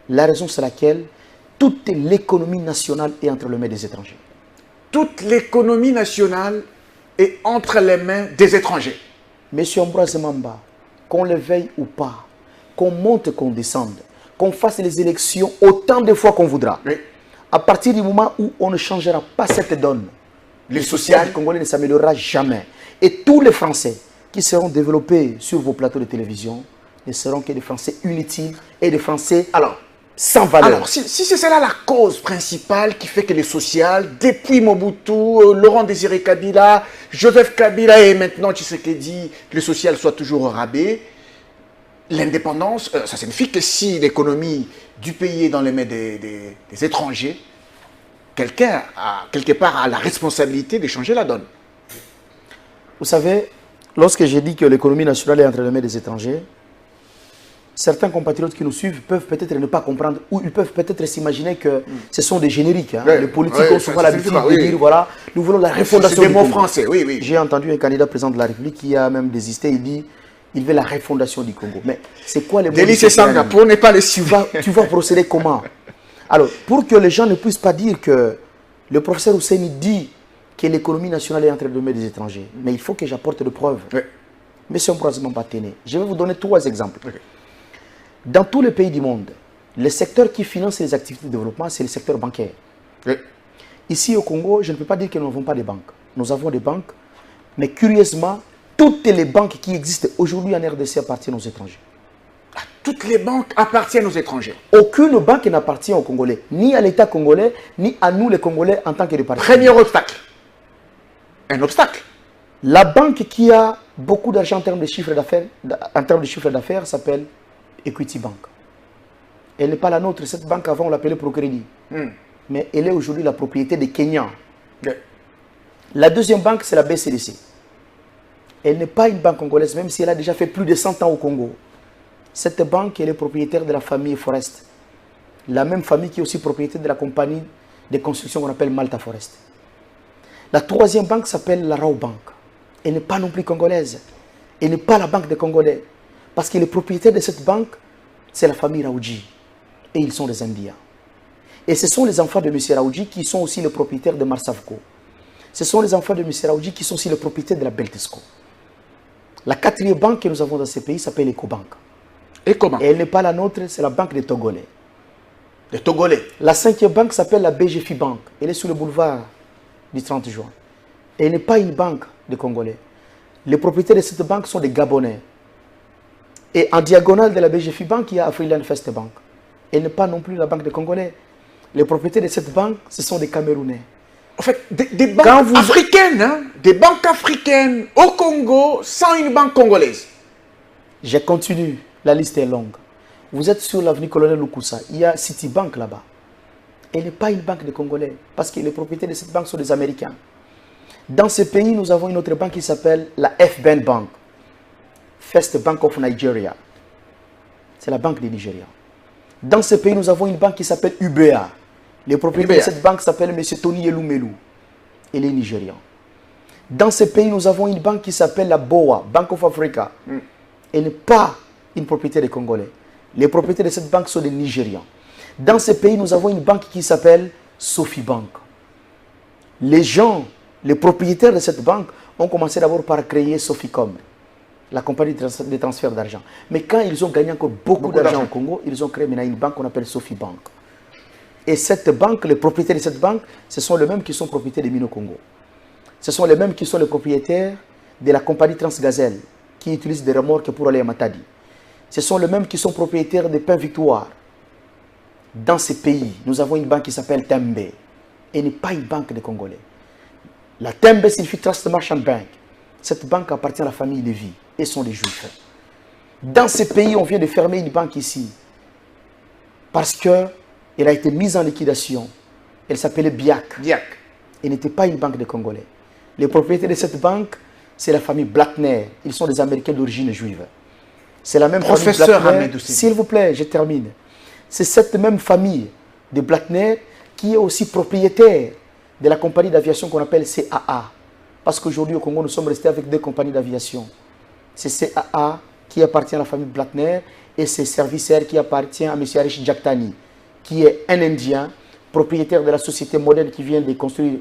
La raison, c'est laquelle toute l'économie nationale est entre les mains des étrangers. Toute l'économie nationale est entre les mains des étrangers. Monsieur Ambroise Mamba, qu'on le veuille ou pas, qu'on monte, qu'on descende, qu'on fasse les élections autant de fois qu'on voudra. Oui. À partir du moment où on ne changera pas cette donne, le social congolais ne s'améliorera jamais. Et tous les Français qui seront développés sur vos plateaux de télévision ne seront que des Français inutiles et des Français sans valeur. Alors, si c'est cela la cause principale qui fait que le social, depuis Mobutu, Laurent Désiré Kabila, Joseph Kabila et maintenant Tshisekedi, le social soit toujours au rabais, l'indépendance, ça signifie que si l'économie du pays est dans les mains des étrangers, quelqu'un, quelque part, a la responsabilité de changer la donne. Vous savez, lorsque j'ai dit que l'économie nationale est entre les mains des étrangers, certains compatriotes qui nous suivent peuvent peut-être ne pas comprendre ou ils peuvent peut-être s'imaginer que ce sont des génériques. Hein. Ouais, les politiques ont souvent l'habitude de dire, voilà, nous voulons la refondation du du Congo. Congo. Français, oui, oui. J'ai entendu un candidat président de la République qui a même désisté, il dit, il veut la refondation du Congo. Mais c'est quoi les mots? Délice Sanga, pour ne pas les suivre. Tu vas procéder comment? Alors, pour que les gens ne puissent pas dire que le professeur Ousseini dit que l'économie nationale est entre les mains des étrangers, mais il faut que j'apporte des preuves. Oui. Monsieur Ambroise Mamba Téné, je vais vous donner 3 exemples. Okay. Dans tous les pays du monde, le secteur qui finance les activités de développement, c'est le secteur bancaire. Oui. Ici au Congo, je ne peux pas dire que nous n'avons pas de banques. Nous avons des banques, mais curieusement, toutes les banques qui existent aujourd'hui en RDC appartiennent aux étrangers. Toutes les banques appartiennent aux étrangers. Aucune banque n'appartient aux Congolais, ni à l'État congolais, ni à nous les Congolais en tant que partenaires. Premier obstacle. Un obstacle. La banque qui a beaucoup d'argent en termes de chiffre d'affaires, s'appelle Equity Bank. Elle n'est pas la nôtre. Cette banque, avant, on l'appelait Procrédit. Mais elle est aujourd'hui la propriété des Kenyans. La deuxième banque, c'est la BCDC. Elle n'est pas une banque congolaise, même si elle a déjà fait plus de 100 ans au Congo. Cette banque, elle est propriétaire de la famille Forest. La même famille qui est aussi propriétaire de la compagnie de construction qu'on appelle Malta Forest. La troisième banque s'appelle la Rao Bank. Elle n'est pas non plus congolaise. Elle n'est pas la banque des Congolais. Parce que les propriétaires de cette banque, c'est la famille Raoudji. Et ils sont des Indiens. Et ce sont les enfants de M. Raoudji qui sont aussi les propriétaires de Marsavco. Ce sont les enfants de M. Raoudji qui sont aussi les propriétaires de la Beltesco. La quatrième banque que nous avons dans ce pays s'appelle Ecobank. Ecobank. Et elle n'est pas la nôtre, c'est la banque des Togolais. Les Togolais. La cinquième banque s'appelle la BGFI Bank. Elle est sur le boulevard du 30 juin. Et elle n'est pas une banque de Congolais. Les propriétaires de cette banque sont des Gabonais. Et en diagonale de la BGFI Bank, il y a Afriland First Bank. Elle n'est pas non plus la banque des Congolais. Les propriétaires de cette banque, ce sont des Camerounais. En fait, des banques africaines, hein? Des banques africaines au Congo sans une banque congolaise. Je continue, la liste est longue. Vous êtes sur l'avenue Colonel Lukusa, il y a Citibank là-bas. Elle n'est pas une banque de Congolais, parce que les propriétaires de cette banque sont des Américains. Dans ce pays, nous avons une autre banque qui s'appelle la FBN Bank. First Bank of Nigeria. C'est la banque du Nigeria. Dans ce pays, nous avons une banque qui s'appelle UBA. Le propriétaire de cette banque s'appelle M. Tony Elumelu. Il est nigérian. Dans ce pays, nous avons une banque qui s'appelle la BOA, Bank of Africa. Elle n'est pas une propriété des Congolais. Les propriétaires de cette banque sont des Nigérians. Dans ce pays, nous avons une banque qui s'appelle Sophie Bank. Les gens, les propriétaires de cette banque, ont commencé d'abord par créer Sophicom, la compagnie de transfert d'argent. Mais quand ils ont gagné encore beaucoup d'argent au Congo, ils ont créé maintenant une banque qu'on appelle Sophie Bank. Et cette banque, les propriétaires de cette banque, ce sont les mêmes qui sont propriétaires des mines au Congo. Ce sont les mêmes qui sont les propriétaires de la compagnie Transgazelle, qui utilise des remorques pour aller à Matadi. Ce sont les mêmes qui sont propriétaires des Pains Victoire. Dans ces pays, nous avons une banque qui s'appelle Tembe. Et n'est pas une banque des Congolais. La Tembe signifie Trust Merchant Bank. Cette banque appartient à la famille Lévy et sont des Juifs. Dans ces pays, on vient de fermer une banque ici. Parce qu'elle a été mise en liquidation. Elle s'appelait BIAC. BIAC. Elle n'était pas une banque des Congolais. Les propriétaires de cette banque, c'est la famille Blattner. Ils sont des Américains d'origine juive. C'est la même Professeur famille Blattner. S'il vous plaît, je termine. C'est cette même famille de Blattner qui est aussi propriétaire de la compagnie d'aviation qu'on appelle CAA. Parce qu'aujourd'hui au Congo, nous sommes restés avec 2 compagnies d'aviation. C'est CAA qui appartient à la famille Blattner et ses services qui appartient à M. Arish Jaktani, qui est un Indien, propriétaire de la société moderne qui vient de construire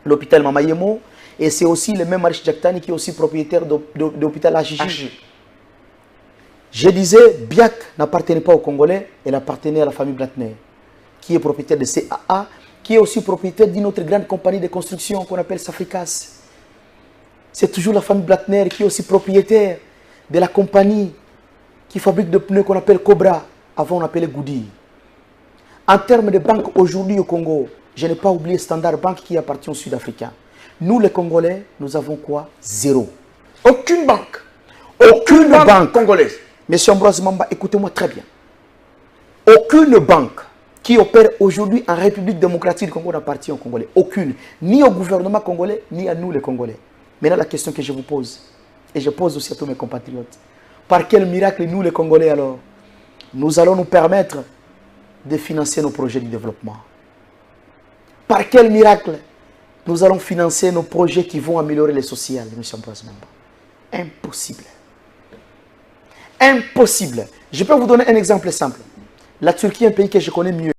l'hôpital Mamayemo. Et c'est aussi le même Arish Jaktani qui est aussi propriétaire de l'hôpital Hachiji. Je disais, Biak n'appartenait pas aux Congolais, elle appartenait à la famille Blattner, qui est propriétaire de CAA, qui est aussi propriétaire d'une autre grande compagnie de construction qu'on appelle Safricas. C'est toujours la famille Blattner qui est aussi propriétaire de la compagnie qui fabrique des pneus qu'on appelle Cobra, avant on appelait Goody. En termes de banque aujourd'hui au Congo, je n'ai pas oublié Standard Bank qui appartient aux Sud-Africains. Nous les Congolais, nous avons quoi? Zéro. Aucune banque. Aucune banque congolaise. Monsieur Ambroise Mamba, écoutez-moi très bien. Aucune banque qui opère aujourd'hui en République démocratique du Congo n'appartient aux Congolais. Aucune. Ni au gouvernement congolais, ni à nous les Congolais. Maintenant, la question que je vous pose, et je pose aussi à tous mes compatriotes, par quel miracle nous les Congolais alors, nous allons nous permettre de financer nos projets de développement? Par quel miracle nous allons financer nos projets qui vont améliorer les sociales, M. Ambroise Mamba? Impossible. Impossible. Je peux vous donner un exemple simple. La Turquie est un pays que je connais mieux.